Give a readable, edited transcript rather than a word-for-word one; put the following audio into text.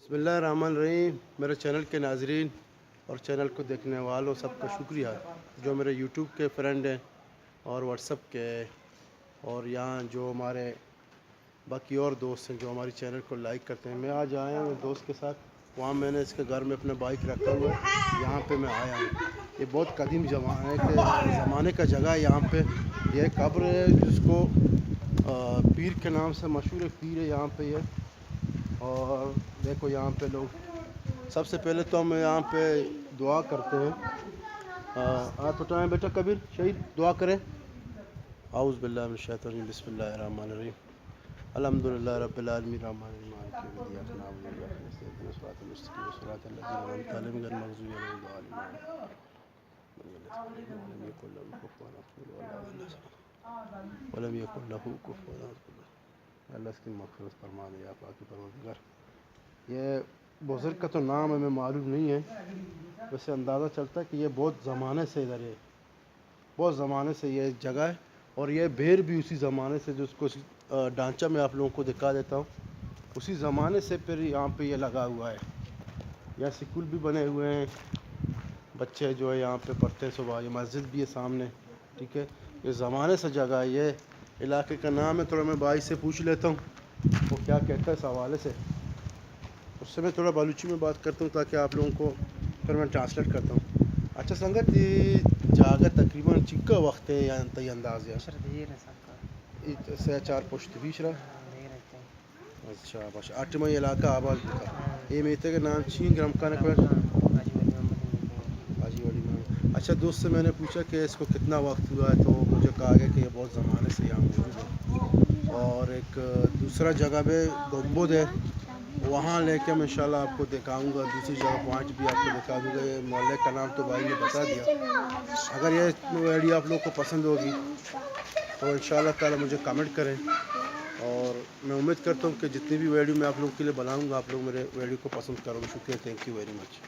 बिस्मिल्लाहिर्रहमानिर्रहीम। मेरे चैनल के नाज़रीन और चैनल को देखने वालों सबका शुक्रिया, जो मेरे यूट्यूब के फ्रेंड हैं और व्हाट्सएप के, और यहाँ जो हमारे बाकी और दोस्त हैं जो हमारी चैनल को लाइक करते हैं। मैं आज आया हूँ दोस्त के साथ, वहाँ मैंने इसके घर में अपना बाइक रखा हुआ है, यहाँ पे मैं आया हूँ। ये बहुत कदीम ज़माने का जगह है। यहाँ पे ये कब्र है जिसको पीर के नाम से मशहूर एक पीर है यहाँ पे ये। और देखो यहाँ पे लोग, सबसे पहले तो हम यहाँ पे दुआ करते हैं। हाथ उठाएं बेटा कबीर, शहीद दुआ करें। आऊज़ु बिल्लाहि मिनश शैतानिर रजीम, बिस्मिल्लाहिर्रहमानिर्रहीम, अल्हम्दुलिल्लाहि रब्बिल आलमीन, अर्रहमानिर रहीम, मालिकि यौमिद्दीन, इय्याका नअबुदु व इय्याका नस्तईन, सिरातल मुस्तक़ीम, सिरातल लज़ीना अनअमता अलैहिम, गैरिल मग़ज़ूबि अलैहिम वला द्दालिन। वलम यकुन लहू कुफुवन अहद। अल्लाह इसकी मग़फ़िरत फरमा दे या पाक परवरदिगार। ये बुज़ुर्ग का तो नाम हमें मालूम नहीं है, वैसे अंदाज़ा चलता है कि ये बहुत ज़माने से इधर है, बहुत ज़माने से ये जगह है। और ये भेड़ भी उसी ज़माने से, जो उसको ढांचा मैं आप लोगों को दिखा देता हूँ, उसी ज़माने से फिर यहाँ पे ये लगा हुआ है। यहाँ स्कूल भी बने हुए हैं, बच्चे जो है यहाँ पे पढ़ते हैं सुबह। ये मस्जिद भी है सामने, ठीक है। ये ज़माने से जगह है। ये इलाके का नाम है, थोड़ा मैं भाई से पूछ लेता हूँ वो क्या कहता है इस हवाले से। उससे मैं थोड़ा बलूची में बात करता हूँ ताकि आप लोगों को फिर मैं ट्रांसलेट करता हूँ। अच्छा संगत, ये जागा तकरीबन चिक्का वक्त है या तय अंदाज है से 4 पुश्त बीशरा। अच्छा बस 8 में इलाका आबाद था। ये मेते के नाम छीन ग्राम का हाजी वाली में। अच्छा दोस्त से मैंने पूछा कि इसको कितना वक्त हुआ है, तो मुझे कहा गया कि ये बहुत ज़माने से यहाँ मौजूद है। और एक दूसरा जगह पे गुंबद है, वहाँ लेके मैं इंशाल्लाह आपको दिखाऊंगा। दूसरी जगह पहुँच भी आपको दिखा दूँगा। ये मोहल्ले का नाम तो भाई ने बता दिया। अगर ये वीडियो आप लोग को पसंद होगी तो इंशाल्लाह ताला मुझे कमेंट करें, और मैं उम्मीद करता हूँ कि जितनी भी वीडियो मैं आप लोगों के लिए बनाऊँगा आप लोग मेरे वीडियो को पसंद करोगे। शुक्रिया, थैंक यू वेरी मच।